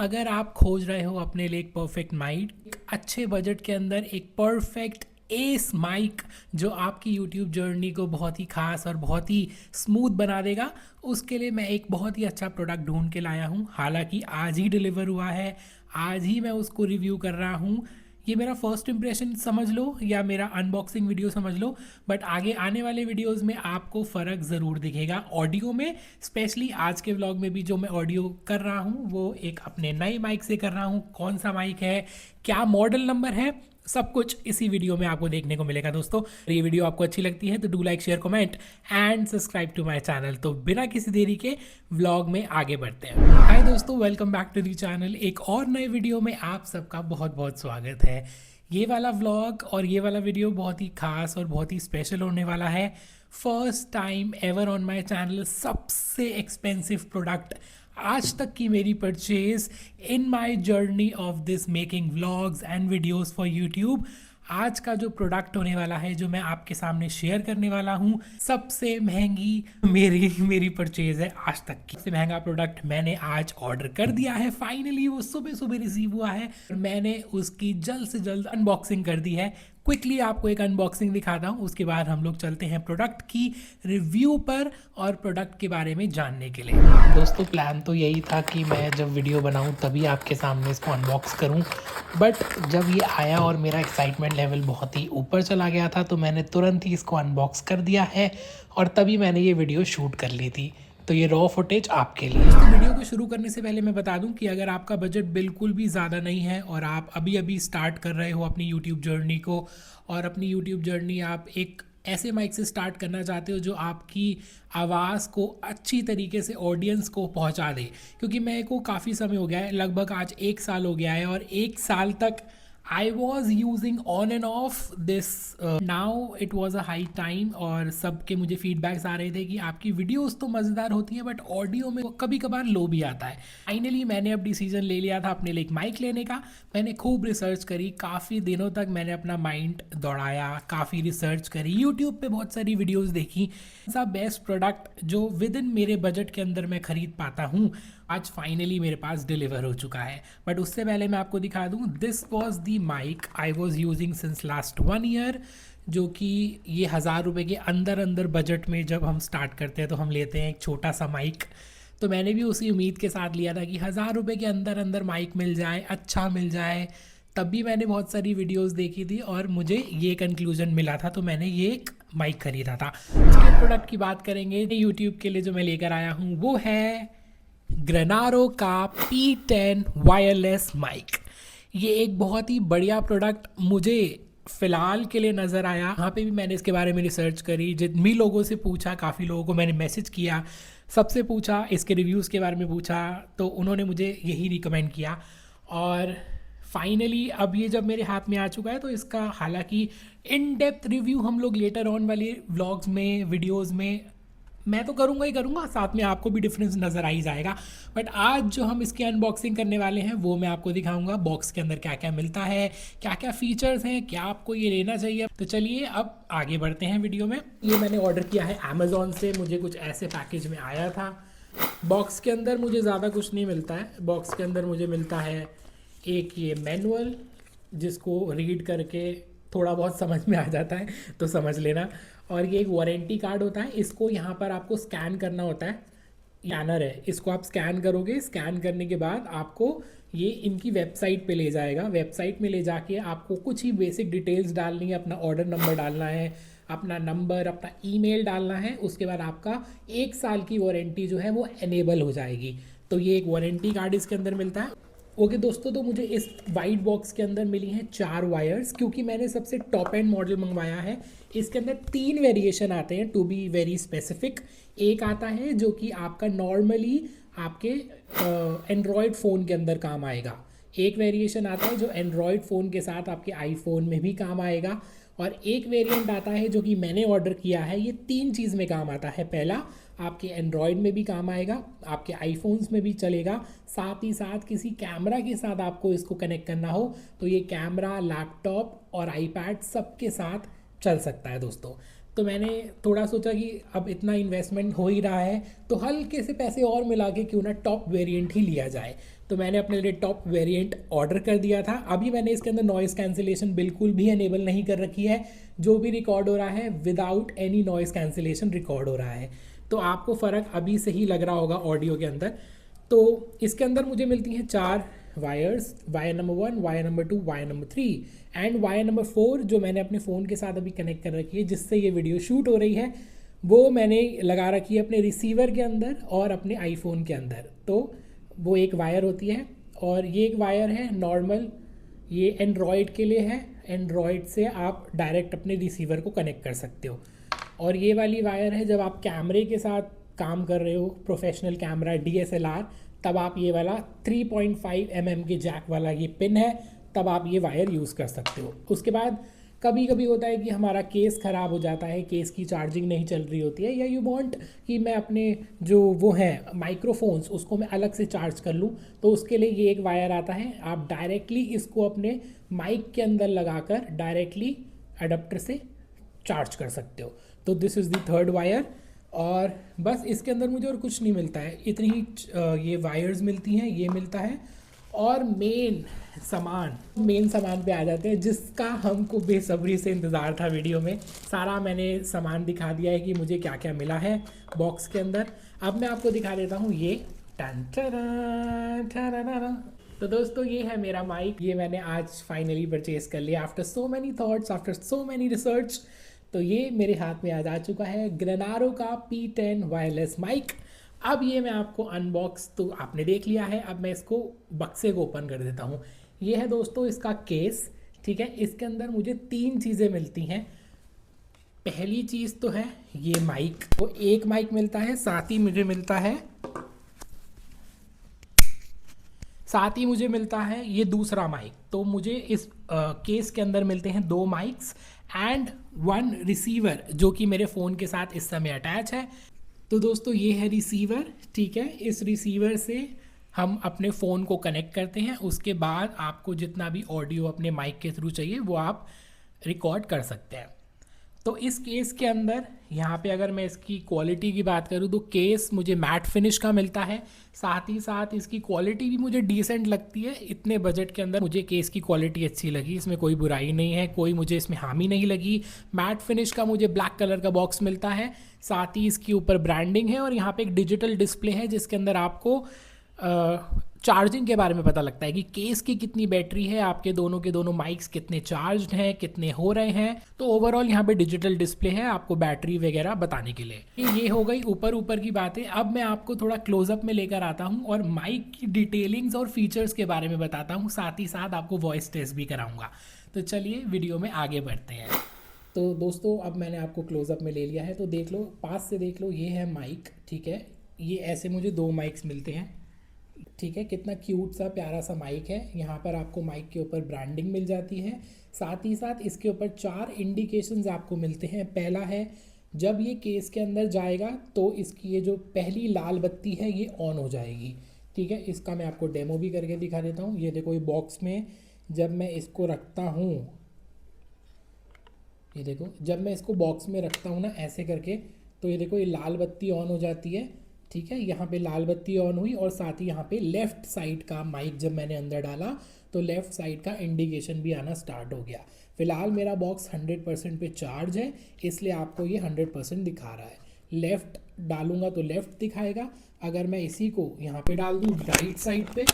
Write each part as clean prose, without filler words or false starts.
अगर आप खोज रहे हो अपने लिए एक परफेक्ट माइक अच्छे बजट के अंदर, एक परफेक्ट एस माइक जो आपकी यूट्यूब जर्नी को बहुत ही खास और बहुत ही स्मूथ बना देगा, उसके लिए मैं एक बहुत ही अच्छा प्रोडक्ट ढूंढ के लाया हूँ। हालांकि आज ही डिलीवर हुआ है, आज ही मैं उसको रिव्यू कर रहा हूँ। ये मेरा फर्स्ट इंप्रेशन समझ लो या मेरा अनबॉक्सिंग वीडियो समझ लो, बट आगे आने वाले वीडियोस में आपको फ़र्क ज़रूर दिखेगा ऑडियो में। स्पेशली आज के व्लॉग में भी जो मैं ऑडियो कर रहा हूँ वो एक अपने नए माइक से कर रहा हूँ। कौन सा माइक है, क्या मॉडल नंबर है, सब कुछ इसी वीडियो में आपको देखने को मिलेगा दोस्तों। ये वीडियो आपको अच्छी लगती है तो do like, share, comment and subscribe to my channel. तो बिना किसी देरी के व्लॉग में आगे बढ़ते हैं। हाय दोस्तों, welcome back to the channel. एक और नए वीडियो में आप सबका बहुत बहुत स्वागत है। ये वाला व्लॉग और ये वाला वीडियो बहुत ही खास और बहुत ही स्पेशल होने वाला है। First time ever on my channel सबसे एक्सपेंसिव प्रोडक्ट आज तक की मेरी purchase in my journey of this making vlogs and videos for YouTube. आज का जो प्रोडक्ट होने वाला है, जो मैं आपके सामने शेयर करने वाला हूँ, सबसे महंगी मेरी परचेज है आज तक की। सबसे महंगा प्रोडक्ट मैंने आज ऑर्डर कर दिया है। फाइनली वो सुबह सुबह रिसीव हुआ है और मैंने उसकी जल्द से जल्द अनबॉक्सिंग कर दी है। क्विकली आपको एक अनबॉक्सिंग दिखाता हूँ, उसके बाद हम लोग चलते हैं प्रोडक्ट की रिव्यू पर और प्रोडक्ट के बारे में जानने के लिए। दोस्तों, प्लान तो यही था कि मैं जब वीडियो बनाऊँ तभी आपके सामने इसको अनबॉक्स करूँ, बट जब ये आया और मेरा एक्साइटमेंट लेवल बहुत ही ऊपर चला गया था तो मैंने तुरंत ही इसको अनबॉक्स कर दिया है और तभी मैंने ये वीडियो शूट कर ली थी। तो ये रॉ फुटेज आपके लिए। तो वीडियो को शुरू करने से पहले मैं बता दूं कि अगर आपका बजट बिल्कुल भी ज़्यादा नहीं है और आप अभी अभी स्टार्ट कर रहे हो अपनी यूट्यूब जर्नी को, और अपनी यूट्यूब जर्नी आप एक ऐसे माइक से स्टार्ट करना चाहते हो जो आपकी आवाज़ को अच्छी तरीके से ऑडियंस को पहुंचा दे, क्योंकि मेरे को काफ़ी समय हो गया है, लगभग आज 1 साल हो गया है, और 1 साल तक I was using on and off this. Now it was a high time और सबके मुझे फीडबैक्स आ रहे थे कि आपकी वीडियोस तो मज़ेदार होती हैं बट ऑडियो में कभी कभार लो भी आता है। फाइनली मैंने अब डिसीजन ले लिया था अपने लिए एक माइक लेने का। मैंने खूब रिसर्च करी, काफ़ी दिनों तक मैंने अपना माइंड दौड़ाया, काफ़ी रिसर्च करी, यूट्यूब पे बहुत सारी वीडियोज़ देखी। ऐसा बेस्ट प्रोडक्ट जो विद इन मेरे बजट के अंदर मैं ख़रीद पाता हूँ आज फाइनली मेरे पास डिलीवर हो चुका है। बट उससे पहले मैं आपको दिखा दूँ, this was the mic I was using since last 1 year, जो कि ये 1000 रुपये के अंदर बजट में जब हम स्टार्ट करते हैं तो हम लेते हैं एक छोटा सा माइक। तो मैंने भी उसी उम्मीद के साथ लिया था कि 1000 रुपये के अंदर माइक मिल जाए, अच्छा मिल जाए। तब भी मैंने बहुत सारी वीडियोस देखी थी और मुझे ये कंक्लूजन मिला था, तो मैंने ये एक माइक खरीदा था। इसके प्रोडक्ट की बात करेंगे, यूट्यूब के लिए जो मैं लेकर आया हूँ वो है ग्रेनारो का P10 वायरलेस माइक। ये एक बहुत ही बढ़िया प्रोडक्ट मुझे फ़िलहाल के लिए नज़र आया। यहाँ पे भी मैंने इसके बारे में रिसर्च करी, जितने लोगों से पूछा, काफ़ी लोगों को मैंने मैसेज किया, सबसे पूछा, इसके रिव्यूज़ के बारे में पूछा, तो उन्होंने मुझे यही रिकमेंड किया। और फाइनली अब ये जब मेरे हाथ में आ चुका है तो इसका हालांकि इन डेप्थ रिव्यू हम लोग लेटर ऑन वाले व्लॉग्स में, वीडियोज़ में मैं तो करूँगा ही करूँगा, साथ में आपको भी डिफरेंस नज़र आ ही जाएगा। बट आज जो हम इसकी अनबॉक्सिंग करने वाले हैं वो मैं आपको दिखाऊंगा, बॉक्स के अंदर क्या क्या मिलता है, क्या क्या फीचर्स हैं, क्या आपको ये लेना चाहिए। तो चलिए अब आगे बढ़ते हैं वीडियो में। ये मैंने ऑर्डर किया है अमेज़ॉन से, मुझे कुछ ऐसे पैकेज में आया था। बॉक्स के अंदर मुझे ज़्यादा कुछ नहीं मिलता है। बॉक्स के अंदर मुझे मिलता है एक ये मैनुअल, जिसको रीड करके थोड़ा बहुत समझ में आ जाता है तो समझ लेना, और ये एक वारंटी कार्ड होता है। इसको यहाँ पर आपको स्कैन करना होता है, स्कैनर है, इसको आप स्कैन करोगे। स्कैन करने के बाद आपको ये इनकी वेबसाइट पे ले जाएगा। वेबसाइट में ले जाके आपको कुछ ही बेसिक डिटेल्स डालनी है, अपना ऑर्डर नंबर डालना है, अपना नंबर, अपना ईमेल डालना है। उसके बाद आपका 1 साल की वारंटी जो है वो एनेबल हो जाएगी। तो ये एक वारंटी कार्ड इसके अंदर मिलता है। ओके दोस्तों, तो मुझे इस वाइट बॉक्स के अंदर मिली हैं 4 वायर्स, क्योंकि मैंने सबसे टॉप एंड मॉडल मंगवाया है। इसके अंदर 3 वेरिएशन आते हैं, टू बी वेरी स्पेसिफिक। एक आता है जो कि आपका नॉर्मली आपके एंड्रॉयड फ़ोन के अंदर काम आएगा। एक वेरिएशन आता है जो एंड्रॉयड फ़ोन के साथ आपके आईफोन में भी काम आएगा, और एक वेरिएंट आता है जो कि मैंने ऑर्डर किया है। ये 3 चीज़ में काम आता है। पहला, आपके एंड्रॉयड में भी काम आएगा, आपके आईफोन्स में भी चलेगा, साथ ही साथ किसी कैमरा के साथ आपको इसको कनेक्ट करना हो तो ये कैमरा, लैपटॉप और आईपैड सबके साथ चल सकता है दोस्तों। तो मैंने थोड़ा सोचा कि अब इतना इन्वेस्टमेंट हो ही रहा है तो हल्के से पैसे और मिला के क्यों ना टॉप वेरिएंट ही लिया जाए। तो मैंने अपने लिए टॉप वेरिएंट ऑर्डर कर दिया था। अभी मैंने इसके अंदर नॉइज़ कैंसिलेशन बिल्कुल भी एनेबल नहीं कर रखी है, जो भी रिकॉर्ड हो रहा है without any noise cancellation record हो रहा है। तो आपको फ़र्क अभी से ही लग रहा होगा ऑडियो के अंदर। तो इसके अंदर मुझे मिलती हैं 4 wires, wire number 1, wire number 2, wire number 3 and wire number 4 जो मैंने अपने फ़ोन के साथ अभी कनेक्ट कर रखी है जिससे ये वीडियो शूट हो रही है, वो मैंने लगा रखी है अपने रिसीवर के अंदर और अपने आईफोन के अंदर। तो वो एक वायर होती है और ये एक वायर है नॉर्मल, ये एंड्रॉयड के लिए है। एंड्रॉयड से आप डायरेक्ट अपने रिसीवर को कनेक्ट कर सकते हो। और ये वाली वायर है जब आप कैमरे के साथ काम कर रहे हो, प्रोफेशनल कैमरा, DSLR, तब आप ये वाला 3.5 mm के जैक वाला ये पिन है, तब आप ये वायर यूज़ कर सकते हो। उसके बाद कभी कभी होता है कि हमारा केस ख़राब हो जाता है, केस की चार्जिंग नहीं चल रही होती है, या यू वांट कि मैं अपने जो वो हैं माइक्रोफोन्स उसको मैं अलग से चार्ज कर लूँ, तो उसके लिए ये एक वायर आता है। आप डायरेक्टली इसको अपने माइक के अंदर लगाकर डायरेक्टली अडेप्टर से चार्ज कर सकते हो। तो this is the third wire. और बस इसके अंदर मुझे और कुछ नहीं मिलता है, इतनी ही ये वायर्स मिलती हैं, ये मिलता है। और मेन सामान पे आ जाते हैं जिसका हमको बेसब्री से इंतज़ार था। वीडियो में सारा मैंने सामान दिखा दिया है कि मुझे क्या क्या मिला है बॉक्स के अंदर। अब मैं आपको दिखा देता हूँ ये टन तो दोस्तों ये है मेरा माइक। ये मैंने आज फाइनली परचेज कर लिया after so many thoughts, after so many research. तो ये मेरे हाथ में आज आ चुका है ग्रेनारो का P10 वायरलेस माइक। अब ये मैं आपको अनबॉक्स तो आपने देख लिया है, अब मैं इसको बक्से को ओपन कर देता हूँ। ये है दोस्तों इसका केस, ठीक है। इसके अंदर मुझे 3 चीज़ें मिलती हैं। पहली चीज़ तो है ये माइक, वो एक माइक मिलता है, साथ ही मुझे मिलता है ये दूसरा माइक। तो मुझे इस केस के अंदर मिलते हैं 2 माइक्स एंड 1 रिसीवर जो कि मेरे फ़ोन के साथ इस समय अटैच है। तो दोस्तों ये है रिसीवर, ठीक है। इस रिसीवर से हम अपने फ़ोन को कनेक्ट करते हैं, उसके बाद आपको जितना भी ऑडियो अपने माइक के थ्रू चाहिए वो आप रिकॉर्ड कर सकते हैं। तो इस केस के अंदर यहाँ पे अगर मैं इसकी क्वालिटी की बात करूँ तो केस मुझे मैट फिनिश का मिलता है, साथ ही साथ इसकी क्वालिटी भी मुझे डिसेंट लगती है। इतने बजट के अंदर मुझे केस की क्वालिटी अच्छी लगी, इसमें कोई बुराई नहीं है, कोई मुझे इसमें हामी नहीं लगी। मैट फिनिश का मुझे ब्लैक कलर का बॉक्स मिलता है, साथ ही इसके ऊपर ब्रांडिंग है और यहाँ पर एक डिजिटल डिस्प्ले है जिसके अंदर आपको चार्जिंग के बारे में पता लगता है कि केस की कितनी बैटरी है, आपके दोनों के दोनों माइक्स कितने चार्ज्ड हैं, कितने हो रहे हैं। तो ओवरऑल यहाँ पे डिजिटल डिस्प्ले है आपको बैटरी वगैरह बताने के लिए। ये हो गई ऊपर की बातें। अब मैं आपको थोड़ा क्लोजअप में लेकर आता हूँ और माइक की डिटेलिंग्स और फीचर्स के बारे में बताता हूँ, साथ ही साथ आपको वॉइस टेस्ट भी कराऊंगा। तो चलिए वीडियो में आगे बढ़ते हैं। तो दोस्तों अब मैंने आपको क्लोजअप में ले लिया है, तो देख लो, पास से देख लो, ये है माइक, ठीक है। ये ऐसे मुझे 2 माइक्स मिलते हैं, ठीक है। कितना क्यूट सा प्यारा सा माइक है। यहाँ पर आपको माइक के ऊपर ब्रांडिंग मिल जाती है, साथ ही साथ इसके ऊपर 4 इंडिकेशंस आपको मिलते हैं। पहला है जब ये केस के अंदर जाएगा तो इसकी ये जो पहली लाल बत्ती है ये ऑन हो जाएगी, ठीक है। इसका मैं आपको डेमो भी करके दिखा देता हूँ। ये देखो, ये बॉक्स में जब मैं इसको रखता हूँ, ये देखो, जब मैं इसको बॉक्स में रखता हूँ ना ऐसे करके, तो ये देखो ये लाल बत्ती ऑन हो जाती है, ठीक है। यहाँ पे लाल बत्ती ऑन हुई और साथ ही यहाँ पे लेफ़्ट साइड का माइक जब मैंने अंदर डाला तो लेफ़्ट साइड का इंडिकेशन भी आना स्टार्ट हो गया। फ़िलहाल मेरा बॉक्स 100% पे चार्ज है, इसलिए आपको ये 100% दिखा रहा है। लेफ़्ट डालूंगा तो लेफ़्ट दिखाएगा, अगर मैं इसी को यहाँ पे डाल दूँ राइट साइड पे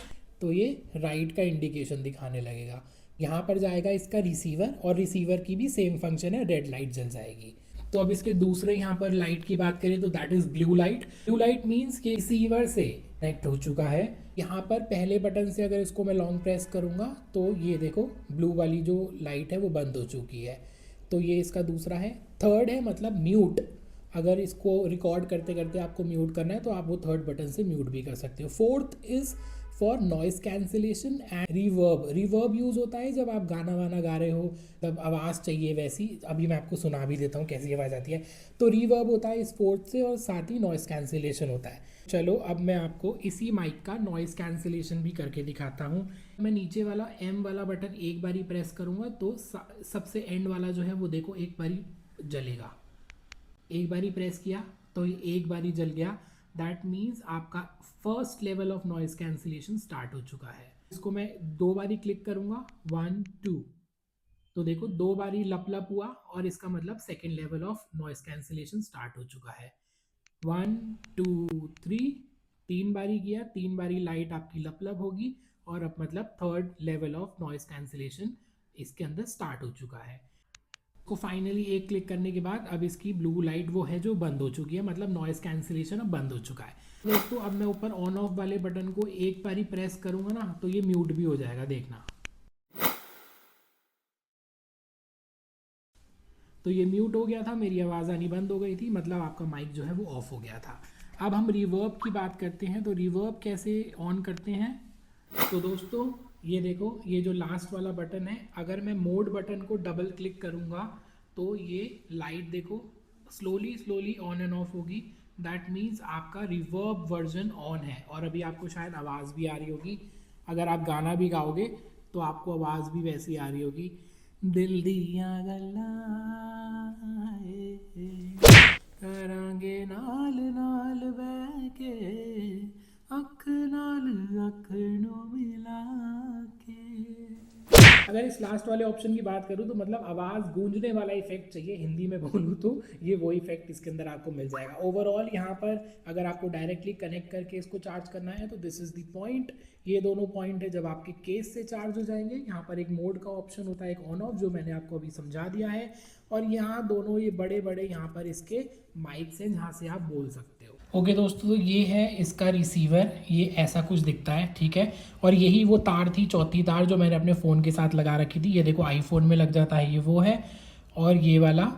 तो ये राइट का इंडिकेशन दिखाने लगेगा। यहाँ पर जाएगा इसका रिसीवर और रिसीवर की भी सेम फंक्शन है, रेड लाइट जल जाएगी। तो अब इसके दूसरे यहाँ पर लाइट की बात करें तो that is blue light. Blue light means कि रिसीवर से कनेक्ट हो चुका है। यहाँ पर पहले बटन से अगर इसको मैं लॉन्ग प्रेस करूँगा तो ये देखो ब्लू वाली जो लाइट है वो बंद हो चुकी है। तो ये इसका दूसरा है। थर्ड है मतलब म्यूट, अगर इसको रिकॉर्ड करते करते आपको म्यूट करना है तो आप वो थर्ड बटन से म्यूट भी कर सकते हो। Fourth is for noise cancellation and reverb. Reverb use होता है जब आप गाना वाना गा रहे हो, तब आवाज़ चाहिए वैसी। अभी मैं आपको सुना भी देता हूँ कैसी आवाज़ आती है। तो रिवर्ब होता है इस फोर्थ से और साथ ही नॉइज़ कैंसिलेशन होता है। चलो अब मैं आपको इसी माइक का नॉइज़ कैंसिलेशन भी करके दिखाता हूँ। मैं नीचे वाला M वाला बटन एक बारी प्रेस करूँगा तो सबसे एंड वाला जो है वो देखो एक बारी जलेगा, एक बारी प्रेस किया तो ये एक बारी जल गया, दैट मीन्स आपका first level of noise cancellation start हो चुका है। इसको मैं 2 बारी क्लिक करूंगा, 1 2, तो देखो 2 बारी लप लप हुआ और इसका मतलब second level of noise cancellation start हो चुका है। 1 2 3, 3 बारी किया, 3 बारी लाइट आपकी लप लप होगी और अब मतलब third level of noise cancellation इसके अंदर स्टार्ट हो चुका है। को फाइनली एक क्लिक करने के बाद अब इसकी ब्लू लाइट वो है जो बंद हो चुकी है, मतलब नॉइस कैंसिलेशन अब बंद हो चुका है। दोस्तों अब मैं ऊपर ऑन ऑफ वाले बटन को एक बार ही प्रेस करूंगा ना तो ये म्यूट भी हो जाएगा, देखना। तो ये म्यूट हो गया था, मेरी आवाज़ आनी बंद हो गई थी, मतलब आपका माइक जो है वो ऑफ हो गया था। अब हम रिवर्ब की बात करते हैं, तो रिवर्ब कैसे ऑन करते हैं। तो दोस्तों ये देखो, ये जो लास्ट वाला बटन है, अगर मैं मोड बटन को डबल क्लिक करूँगा तो ये लाइट देखो slowly slowly on end of होगी, दैट मीन्स आपका रिवर्ब वर्जन ऑन है। और अभी आपको शायद आवाज़ भी आ रही होगी, अगर आप गाना भी गाओगे तो आपको आवाज़ भी वैसी आ रही होगी। दिल दिया गल्ला करांगे नाल नाल बह के, अख नाल अख नो मिला के। अगर इस लास्ट वाले ऑप्शन की बात करूँ तो मतलब आवाज़ गूंजने वाला इफेक्ट चाहिए, हिंदी में बोलूँ तो ये वो इफेक्ट इसके अंदर आपको मिल जाएगा। ओवरऑल यहाँ पर अगर आपको डायरेक्टली कनेक्ट करके इसको चार्ज करना है तो दिस इज़ द पॉइंट। ये दोनों पॉइंट है जब आपके केस से चार्ज हो जाएंगे। यहाँ पर एक मोड का ऑप्शन होता है, एक ऑन ऑफ, जो मैंने आपको अभी समझा दिया है। और यहाँ दोनों ये बड़े बड़े यहाँ पर इसके माइक्स हैं जहाँ से आप बोल सकते हो। ओके दोस्तों, तो ये है इसका रिसीवर, ये ऐसा कुछ दिखता है, ठीक है। और यही वो तार थी, चौथी तार जो मैंने अपने फ़ोन के साथ लगा रखी थी। ये देखो आईफोन में लग जाता है, ये वो है। और ये वाला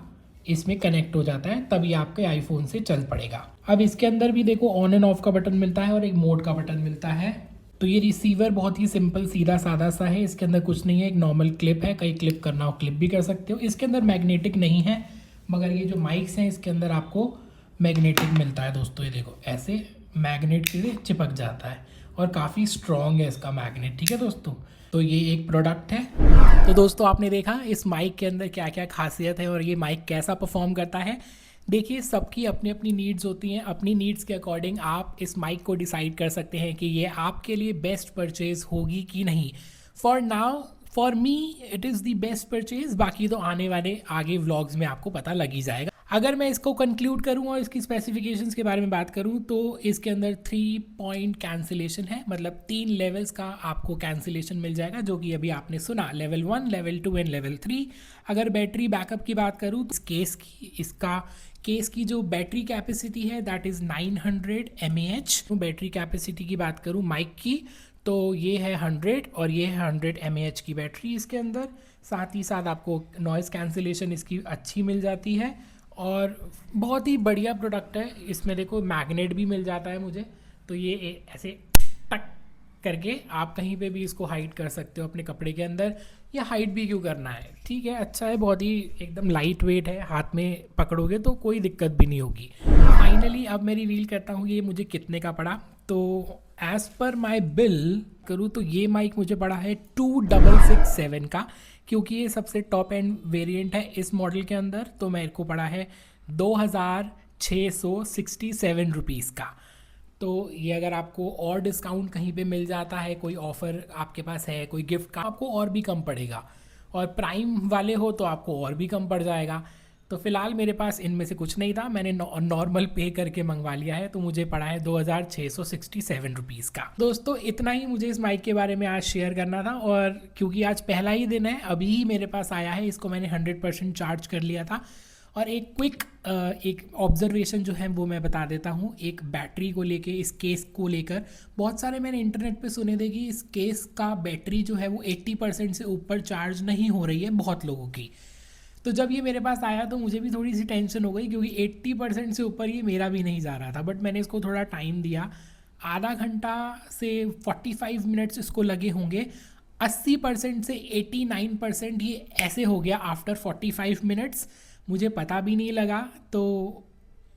इसमें कनेक्ट हो जाता है, तभी आपके आईफोन से चल पड़ेगा। अब इसके अंदर भी देखो ऑन एंड ऑफ का बटन मिलता है और एक मोड का बटन मिलता है। तो ये रिसीवर बहुत ही सिंपल सीधा सादा सा है, इसके अंदर कुछ नहीं है, एक नॉर्मल क्लिप है, कहीं क्लिप करना हो क्लिप भी कर सकते हो। इसके अंदर मैग्नेटिक नहीं है, मगर ये जो माइक्स हैं इसके अंदर आपको मैग्नेटिक मिलता है दोस्तों। ये देखो ऐसे मैग्नेट के चिपक जाता है और काफ़ी स्ट्रॉन्ग है इसका मैग्नेट, ठीक है दोस्तों। तो ये एक प्रोडक्ट है। तो दोस्तों आपने देखा इस माइक के अंदर क्या क्या खासियत है और ये माइक कैसा परफॉर्म करता है। देखिए सबकी अपनी अपनी नीड्स होती हैं, अपनी नीड्स के अकॉर्डिंग आप इस माइक को डिसाइड कर सकते हैं कि ये आपके लिए बेस्ट परचेज होगी कि नहीं। For now for me it is the best purchase, बाकी तो आने वाले आगे व्लॉग्स में आपको पता लग ही जाएगा। अगर मैं इसको कंक्लूड करूँ और इसकी स्पेसिफिकेशंस के बारे में बात करूँ तो इसके अंदर 3 पॉइंट कैंसिलेशन है, मतलब 3 लेवल्स का आपको कैंसिलेशन मिल जाएगा, जो कि अभी आपने सुना, लेवल 1, लेवल 2 एंड लेवल 3। अगर बैटरी बैकअप की बात करूँ तो इसका केस की जो बैटरी कैपेसिटी है that is 900 mAh। Battery capacity की बात करूँ माइक की तो ये है 100 और ये है 100 mAh की बैटरी इसके अंदर। साथ ही साथ आपको नॉइज़ कैंसिलेशन इसकी अच्छी मिल जाती है और बहुत ही बढ़िया प्रोडक्ट है। इसमें देखो मैग्नेट भी मिल जाता है मुझे, तो ये ऐसे टक करके आप कहीं पे भी इसको हाइड कर सकते हो अपने कपड़े के अंदर, या हाइड भी क्यों करना है, ठीक है, अच्छा है, बहुत ही एकदम लाइट वेट है, हाथ में पकड़ोगे तो कोई दिक्कत भी नहीं होगी। फाइनली अब मैं रिवील करता हूँ ये मुझे कितने का पड़ा। तो एज़ पर माई बिल करूँ तो ये माइक मुझे पड़ा है 2667 का, क्योंकि ये सबसे टॉप एंड वेरिएंट है इस मॉडल के अंदर। तो मेरे को पड़ा है 2667 रुपीज़ का। तो ये अगर आपको और डिस्काउंट कहीं पे मिल जाता है, कोई ऑफ़र आपके पास है, कोई गिफ्ट का, आपको और भी कम पड़ेगा। और प्राइम वाले हो तो आपको और भी कम पड़ जाएगा। तो फ़िलहाल मेरे पास इनमें से कुछ नहीं था, मैंने नॉर्मल पे करके मंगवा लिया है, तो मुझे पड़ा है 2667 रुपीज़ का। दोस्तों इतना ही मुझे इस माइक के बारे में आज शेयर करना था, और क्योंकि आज पहला ही दिन है, अभी ही मेरे पास आया है, इसको मैंने 100% चार्ज कर लिया था। और एक क्विक एक ऑब्जर्वेशन जो है वो मैं बता देता हूँ, एक बैटरी को लेके, इस केस को लेकर बहुत सारे मैंने इंटरनेट पे सुने थे कि इस केस का बैटरी जो है वो 80% से ऊपर चार्ज नहीं हो रही है बहुत लोगों की। तो जब ये मेरे पास आया तो मुझे भी थोड़ी सी टेंशन हो गई, क्योंकि 80% से ऊपर ये मेरा भी नहीं जा रहा था। बट मैंने इसको थोड़ा टाइम दिया, आधा घंटा से 45 मिनट्स इसको लगे होंगे। 80% से 89% ये ऐसे हो गया आफ्टर 45 मिनट्स, मुझे पता भी नहीं लगा। तो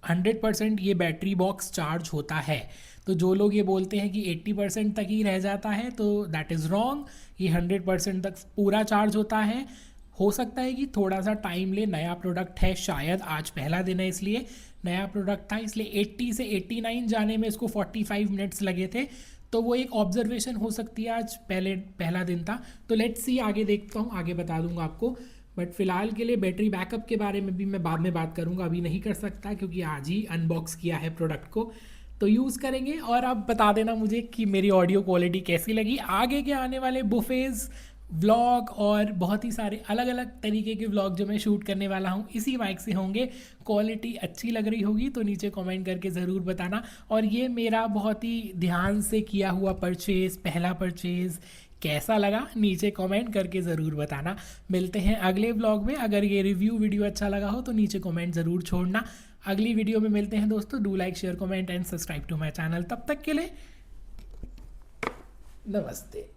100% ये बैटरी बॉक्स चार्ज होता है। तो जो लोग ये बोलते हैं कि 80% तक ही रह जाता है, तो दैट इज़ रॉन्ग। ये 100% तक पूरा चार्ज होता है। हो सकता है कि थोड़ा सा टाइम ले, नया प्रोडक्ट है, शायद आज पहला दिन है इसलिए नया प्रोडक्ट था, इसलिए 80 से 89 जाने में इसको 45 मिनट्स लगे थे। तो वो एक ऑब्जर्वेशन हो सकती है, आज पहला दिन था। तो लेट्स सी, आगे देखता हूँ, आगे बता दूंगा आपको। बट फिलहाल के लिए बैटरी बैकअप के बारे में भी मैं बाद में बात करूँगा, अभी नहीं कर सकता क्योंकि आज ही अनबॉक्स किया है प्रोडक्ट को। तो यूज़ करेंगे और आप बता देना मुझे कि मेरी ऑडियो क्वालिटी कैसी लगी। आगे के आने वाले बुफेज़, व्लॉग और बहुत ही सारे अलग अलग तरीके के व्लॉग जो मैं शूट करने वाला हूँ इसी माइक से होंगे। क्वालिटी अच्छी लग रही होगी तो नीचे कमेंट करके ज़रूर बताना। और ये मेरा बहुत ही ध्यान से किया हुआ परचेज़, पहला परचेज़ कैसा लगा नीचे कमेंट करके ज़रूर बताना। मिलते हैं अगले व्लॉग में। अगर ये रिव्यू वीडियो अच्छा लगा हो तो नीचे कमेंट ज़रूर छोड़ना। अगली वीडियो में मिलते हैं दोस्तों। Do like, share, comment and subscribe to my channel. तब तक के लिए नमस्ते।